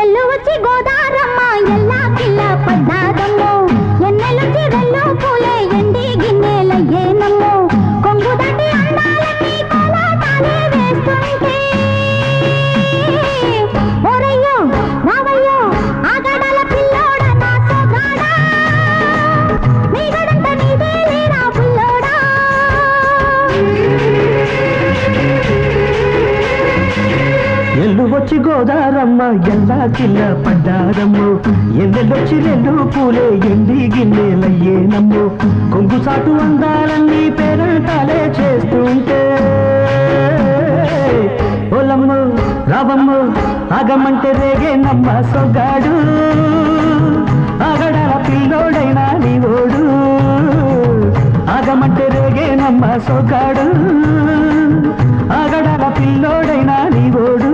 ఎల్లు వచ్చి గోదారమ్మ ఎల్లా కిల్ల పడ్డాదమ్మో ఎన్నెలుంచి రెల్లు పూలే ఎండి గిన్నెలయ్యేనమ్మో కొంగు దాటి అందాలన్నీ కోలాటాలే వేస్తుంటే ఓరయ్యో రావయ్యో ఆగడాల పిల్లోడ నా సోగాడా నీగడంత నీదే లేరా పుల్లోడా ఎల్లు వచ్చి గోదారమ్మ ఎల్లా కిల్ల పడ్డారమ్మో ఎన్నెల్లొచ్చి రెండు పూలే ఎండి గిన్నెలయ్యేనమ్మో కొంగు సాటు అందాలన్నీ పేరంటాలే చేస్తుంటే ఓలమ్ము రావమ్ము ఆగమంటే రేగేనమ్మ సొగాడు ఆగడాల పిల్లోడైనా నీవోడు ఆగమంటే రేగేనమ్మ సొగాడు ఆగడాల పిల్లోడైనా నీవోడు